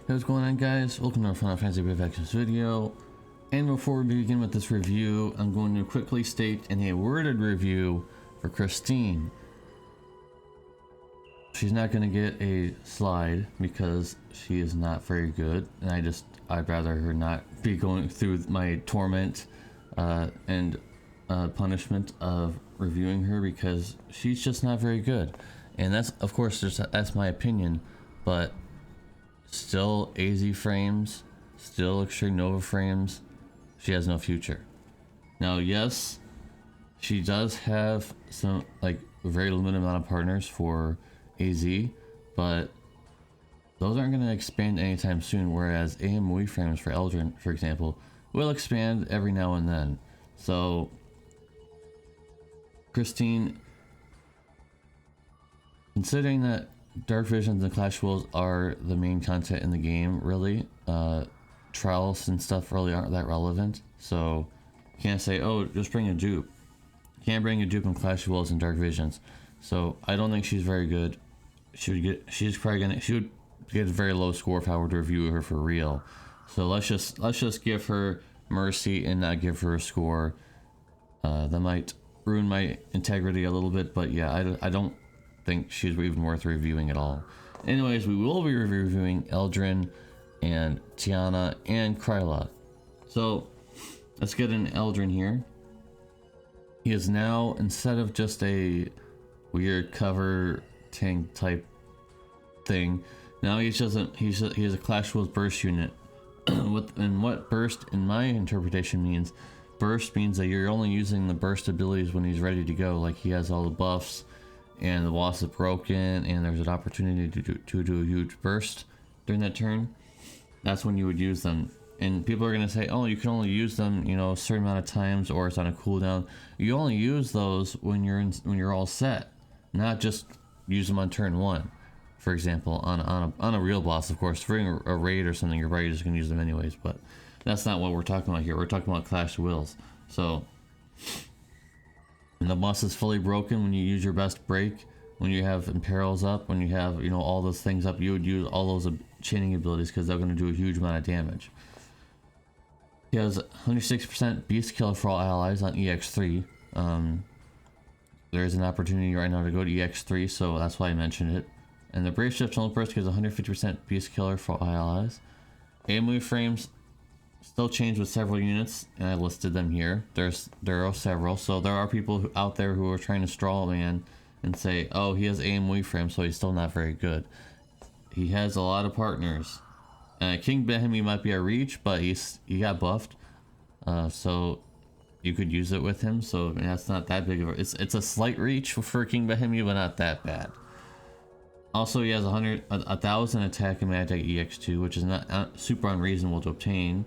Hey, what's going on, guys? Welcome to our Final Fantasy Reflections video. And before we begin with this review, I'm going to quickly state in a worded review for Christine. She's not going to get a slide because she is not very good, and I'd rather her not be going through my torment and punishment of reviewing her because she's just not very good. And that's, of course, that's my opinion, but still AZ frames, still Extreme Nova frames, she has no future. Now, yes, she does have some, like, very limited amount of partners for AZ, but those aren't going to expand anytime soon, whereas AMOE frames for Eldryn, for example, will expand every now and then. So, Christine, considering that Dark Visions and Clash Wills are the main content in the game, really, trials and stuff really aren't that relevant. So you can't say, oh, just bring a dupe. You can't bring a dupe in Clash Wills and Dark Visions. So I don't think she's very good. She would get a very low score if I were to review her for real. So let's just give her mercy and not give her a score. That might ruin my integrity a little bit, but yeah, I don't think she's even worth reviewing at all. Anyways, we will be reviewing Eldryn and Tiana and Kryla. So let's get in Eldryn here. He is now, instead of just a weird cover tank type thing, now he has a Clash Wills burst unit. What burst in my interpretation means, burst means that you're only using the burst abilities when he's ready to go. Like, he has all the buffs and the boss is broken and there's an opportunity to do a huge burst during that turn. That's when you would use them. And people are going to say, oh, you can only use them, you know, a certain amount of times, or it's on a cooldown. You only use those when you're all set, not just use them on turn one. For example, on a real boss, of course. For a raid or something, you're probably just going to use them anyways, but that's not what we're talking about here. We're talking about Clash Wills. So when the boss is fully broken, when you use your best break, when you have imperils up, when you have, you know, all those things up, you would use all those chaining abilities because they're going to do a huge amount of damage. He has 106% beast killer for all allies on EX3. There's an opportunity right now to go to EX3, so that's why I mentioned it. And the Brave Shift Tunnel Burst gives 150% beast killer for all allies. AMOE frames still change with several units, and I listed them here. There are several, so there are people out there who are trying to straw man and say, oh, he has AMOE frame, so he's still not very good. He has a lot of partners. King Behemi might be a reach, but he got buffed, so you could use it with him. So that's not that big of a. It's a slight reach for King Behemi, but not that bad. Also, he has 1,000 attack and magic EX2, which is not super unreasonable to obtain.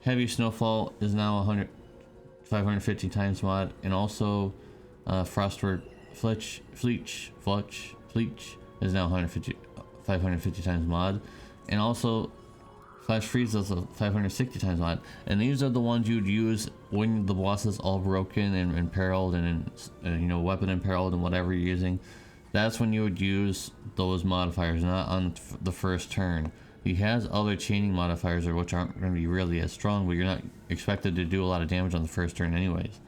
Heavy Snowfall is now 550 times mod, and also Frostward Fletch is now 550 times mod, and also Flash Freeze is 560 times mod. And these are the ones you'd use when the boss is all broken and imperiled and you know, weapon imperiled and whatever you're using. That's when you would use those modifiers, not on the first turn. He has other chaining modifiers, which aren't going to be really as strong, but you're not expected to do a lot of damage on the first turn anyways.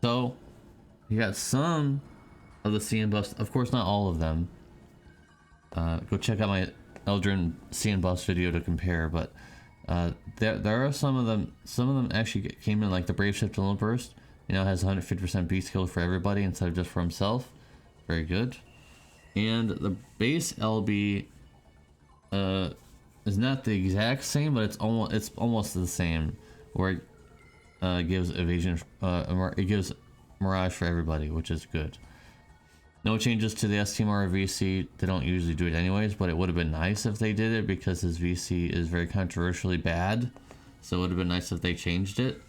So, you got some of the CN buffs, of course not all of them. Go check out my Eldryn CN buffs video to compare, but there are some of them. Some of them actually came in, like the Brave Shift Tunnel Burst, you know, has 150% beast kill for everybody instead of just for himself. Very good. And the base LB is not the exact same, but it's almost the same, where it gives evasion, it gives Mirage for everybody, which is good. No changes to the STMR VC. They don't usually do it anyways, but it would have been nice if they did it because his VC is very controversially bad. So it would have been nice if they changed it.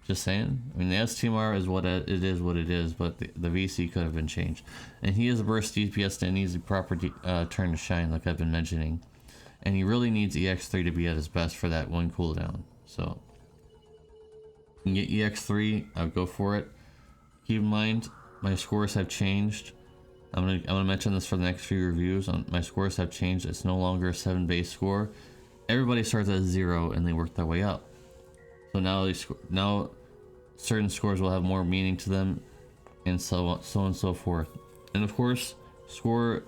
Just saying. I mean, the STMR is what it is, but the VC could have been changed. And he is a burst DPS that needs the proper turn to shine, like I've been mentioning. And he really needs EX3 to be at his best for that one cooldown. So, you can get EX3, I would go for it. Keep in mind, my scores have changed. I'm gonna mention this for the next few reviews. My scores have changed. It's no longer a 7 base score. Everybody starts at 0 and they work their way up. So now certain scores will have more meaning to them, and so on and so forth. And of course, score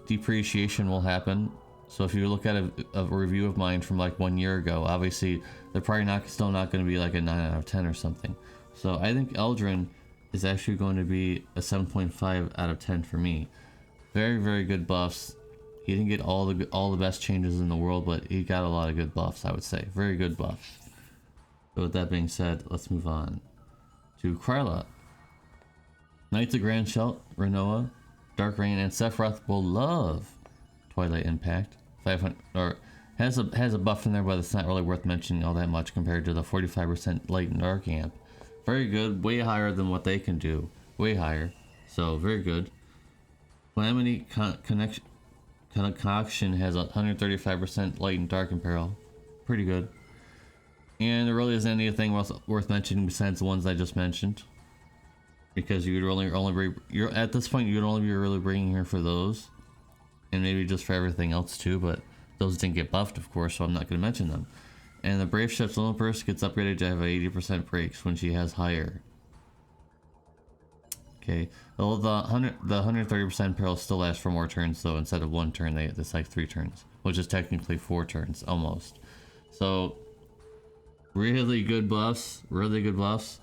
depreciation will happen. So if you look at a review of mine from like 1 year ago, obviously they're probably still not going to be like a 9 out of 10 or something. So I think Eldryn is actually going to be a 7.5 out of 10 for me. Very, very good buffs. He didn't get all the best changes in the world, but he got a lot of good buffs, I would say. Very good buffs. So with that being said, let's move on to Kryla. Knights of Grand Shelt, Renoa, Dark Rain, and Sephiroth will love Twilight Impact. 500 or has a buff in there, but it's not really worth mentioning all that much compared to the 45% Light and Dark amp. Very good, way higher than what they can do. Way higher. So very good. Calamity Concoction has a 135% Light and Dark Imperil. Pretty good. And there really isn't anything worth mentioning besides the ones I just mentioned, because you'd at this point you'd only be really bringing her for those, and maybe just for everything else too. But those didn't get buffed, of course, so I'm not going to mention them. And the Brave Chef's Limit Burst gets upgraded to have 80% breaks when she has higher. Okay, well the 130% peril still lasts for more turns, so instead of 1 turn, it's like 3 turns, which is technically 4 turns almost. So really good buffs, really good buffs.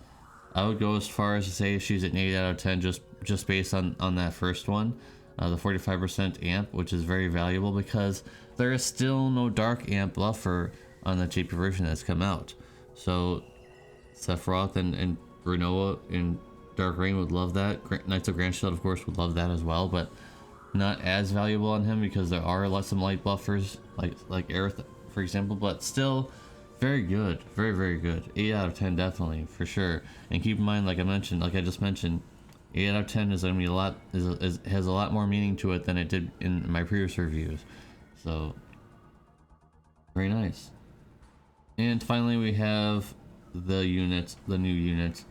I would go as far as to say she's an 8 out of 10 just based on that first one, the 45% amp, which is very valuable because there is still no dark amp buffer on the JP version that's come out. So Sephiroth and Renoa and Dark Rain would love that. Knights of Grand Shelt, of course, would love that as well, but not as valuable on him because there are some light buffers like Aerith, for example, but still very good. Very, very good. 8 out of 10 definitely, for sure. And keep in mind, like I just mentioned, 8 out of 10 is going to be has a lot more meaning to it than it did in my previous reviews. So very nice. And finally we have the new unit,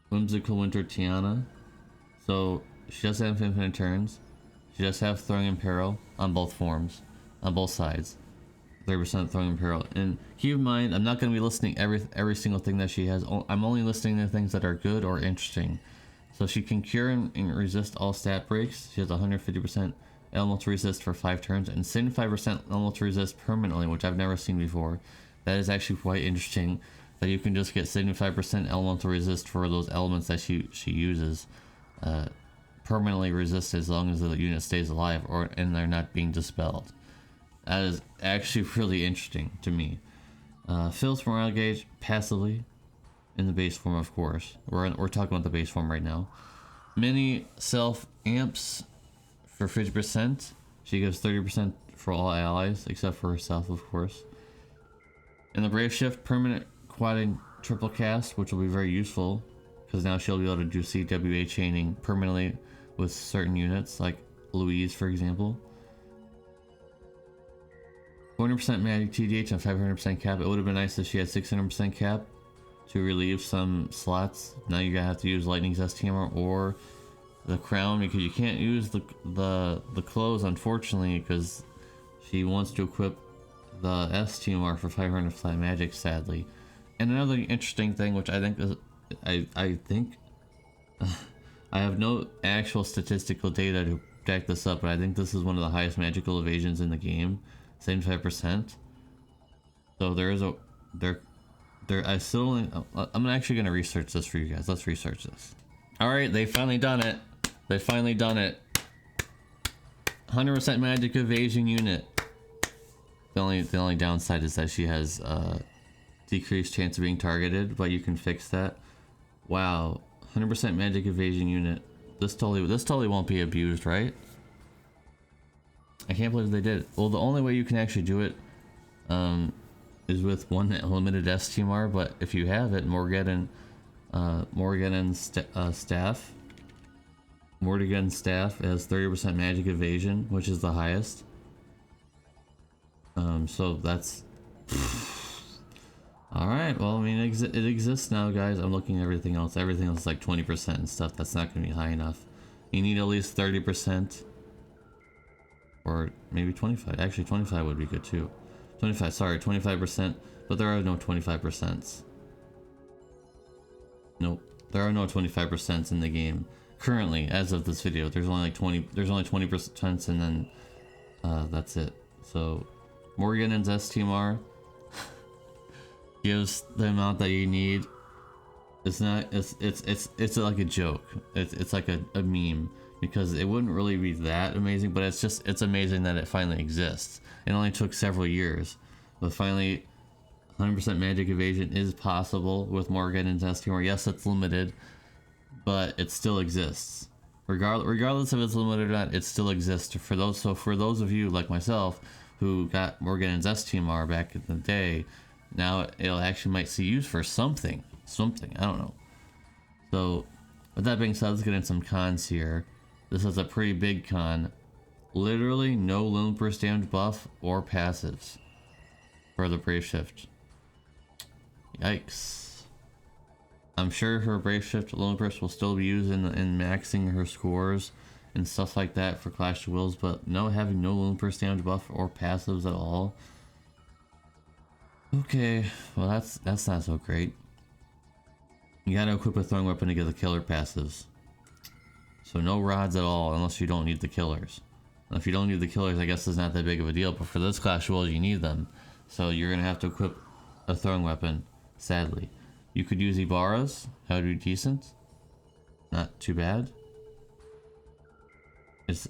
Whimsical Winter Tiana. So she does have infinite turns. She does have Throwing in Peril on both forms, on both sides. 30% Throwing in Peril. And keep in mind, I'm not going to be listing every single thing that she has. I'm only listing the things that are good or interesting. So she can cure and resist all stat breaks. She has 150% elemental resist for 5 turns and 75% elemental resist permanently, which I've never seen before. That is actually quite interesting, that you can just get 75% elemental resist for those elements that she uses, permanently resist as long as the unit stays alive and they're not being dispelled. That is actually really interesting to me. Fills morale gauge passively in the base form, of course. We're talking about the base form right now. Mini self amps for 50%. She gives 30% for all allies except for herself, of course. And the Brave Shift permanent quadding triple cast, which will be very useful because now she'll be able to do CWA chaining permanently with certain units, like Louise, for example. 400% magic TDH and 500% cap. It would have been nice if she had 600% cap to relieve some slots. Now you're gonna have to use Lightning's STMR or the crown, because you can't use the clothes, unfortunately, because she wants to equip the STMR for 500 flat magic, sadly. And another interesting thing, which I think is, I think I have no actual statistical data to back this up, but I think this is one of the highest magical evasions in the game, 75%. So I'm actually gonna research this for you guys. Let's research this. All right, they finally done it. They finally done it. 100% magic evasion unit. The only downside is that she has decreased chance of being targeted, but you can fix that. Wow, 100% magic evasion unit. This totally won't be abused, right? I can't believe they did it. Well, the only way you can actually do it is with one limited STMR, but if you have it, Morgan staff. Morgan staff has 30% magic evasion, which is the highest. So that's all right. Well, I mean, it exists now, guys. I'm looking at everything else. Everything else is like 20% and stuff. That's not going to be high enough. You need at least 30%. Or maybe 25. Actually, 25 would be good too. 25, sorry, 25%. But there are no 25%. Nope. There are no 25% in the game. Currently, as of this video, there's only like 20% and then that's it. So Morgan and STMR gives the amount that you need. It's not it's like a joke. It's like a meme, because it wouldn't really be that amazing, but it's amazing that it finally exists. It only took several years, but finally 100% magic evasion is possible with Morgan and STMR. Yes, it's limited, but it still exists. Regardless if it's limited or not, it still exists for those. So for those of you like myself who got Morgan and STMR back in the day, now it'll actually might see use for something, I don't know. So with that being said, let's get into some cons here. This is a pretty big con. Literally no limit burst damage buff or passives for the Brave Shift. Yikes. I'm sure her Brave Shift limit burst will still be used in maxing her scores and stuff like that for Clash of Wills, but having no limit burst damage buff or passives at all. Okay, well that's not so great. You gotta equip a throwing weapon to get the killer passives. So no rods at all unless you don't need the killers. And if you don't need the killers, I guess it's not that big of a deal, but for this Clash of Wills you need them. So you're gonna have to equip a throwing weapon, sadly. You could use Ibarra's, that would be decent. Not too bad.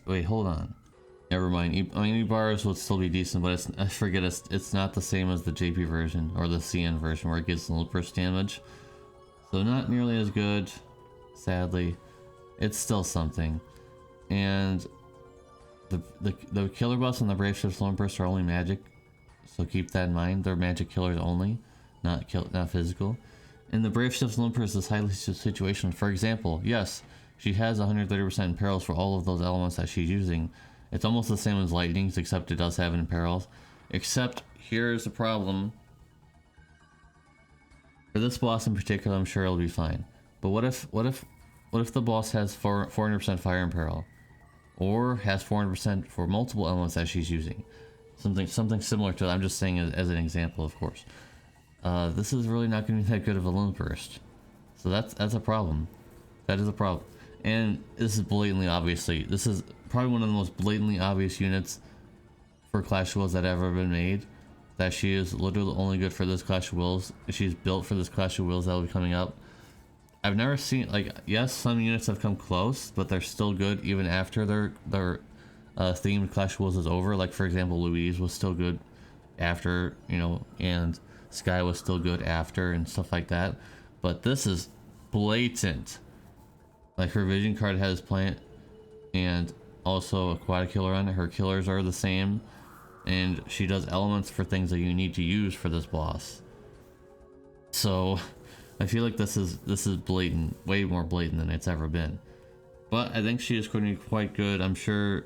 Wait, hold on. Never mind. I mean, Ibarra's would still be decent, but I forget it's not the same as the JP version or the CN version where it gives a little burst damage. So not nearly as good, sadly. It's still something. And the killer buffs and the Brave Shift's lone burst are only magic, so keep that in mind. They're magic killers only, not physical. And the Brave Shift's lone burst is highly situational. For example, yes, she has 130% imperils for all of those elements that she's using. It's almost the same as Lightning's, except it does have imperils. Except here's the problem. For this boss in particular, I'm sure it'll be fine. But what if the boss has 400% fire imperil, or has 400% for multiple elements that she's using? Something similar to that. I'm just saying as an example, of course. This is really not going to be that good of a limit burst. So that's a problem. That is a problem. And this is blatantly obviously. This is probably one of the most blatantly obvious units for Clash of Wills that ever been made. That she is literally only good for this Clash of Wills. She's built for this Clash of Wills that will be coming up. I've never seen, like, yes, some units have come close, but they're still good even after their themed Clash of Wills is over. Like, for example, Louise was still good after, and Sky was still good after and stuff like that. But this is blatant. Like, her vision card has plant and also a quad killer on it. Her killers are the same. And she does elements for things that you need to use for this boss. So I feel like this is blatant, way more blatant than it's ever been. But I think she is going to be quite good. I'm sure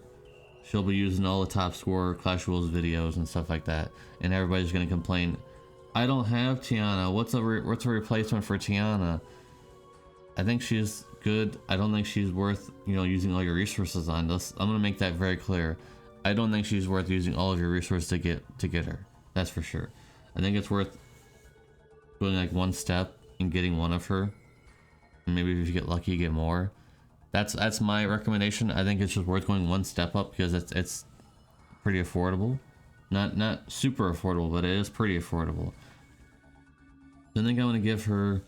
she'll be using all the top score Clash of Wills videos and stuff like that. And everybody's going to complain, I don't have Tiana. What's a replacement for Tiana? I think she's good. I don't think she's worth, using all your resources on this. I'm going to make that very clear. I don't think she's worth using all of your resources to get her. That's for sure. I think it's worth going like one step and getting one of her. And maybe if you get lucky, you get more. That's my recommendation. I think it's just worth going one step up because it's pretty affordable. Not super affordable, but it is pretty affordable. I think I'm gonna give her.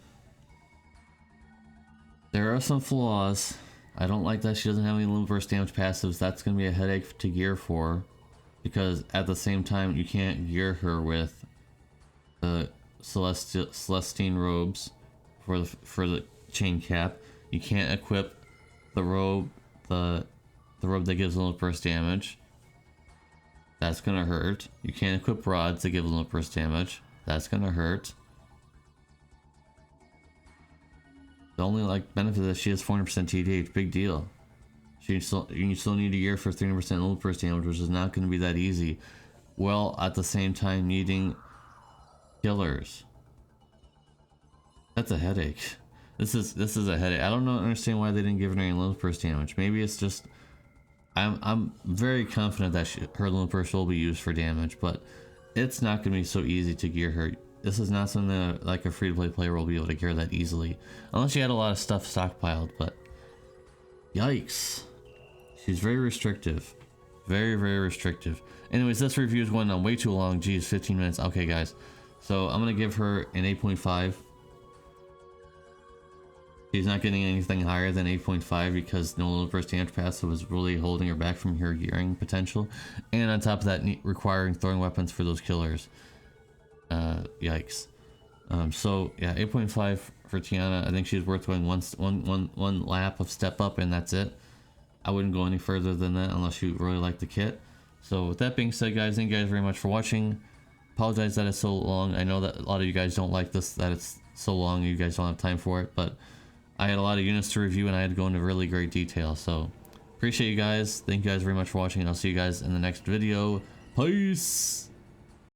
There are some flaws. I don't like that she doesn't have any limit burst damage passives. That's going to be a headache to gear for, because at the same time you can't gear her with the Celestine robes for the chain cap. You can't equip the robe the robe that gives limit burst damage. That's going to hurt. You can't equip rods that give limit burst damage. That's going to hurt. The only benefit is that she has 400% TDH, big deal. You still need a gear for 300% limit burst damage, which is not going to be that easy. Well, at the same time needing killers. That's a headache. This is a headache. I don't understand why they didn't give her any limit burst damage. Maybe it's just I'm very confident that her limit burst will be used for damage, but it's not going to be so easy to gear her. This is not something that like a free-to-play player will be able to gear that easily, unless you had a lot of stuff stockpiled. But yikes, she's very restrictive, very restrictive. Anyways, this review is going on way too long. Geez, 15 minutes. Okay, guys, so I'm gonna give her an 8.5. She's not getting anything higher than 8.5 because no limit burst damage passive was really holding her back from her gearing potential, and on top of that, requiring throwing weapons for those killers. Yikes. So yeah, 8.5 for Tiana. I think she's worth going one lap of step up, and that's it. I wouldn't go any further than that unless you really like the kit. So with that being said, guys, thank you guys very much for watching. Apologize that it's so long. I know that a lot of you guys don't like this, that it's so long, you guys don't have time for it, but I had a lot of units to review and I had to go into really great detail. So appreciate you guys. Thank you guys very much for watching, and I'll see you guys in the next video. Peace.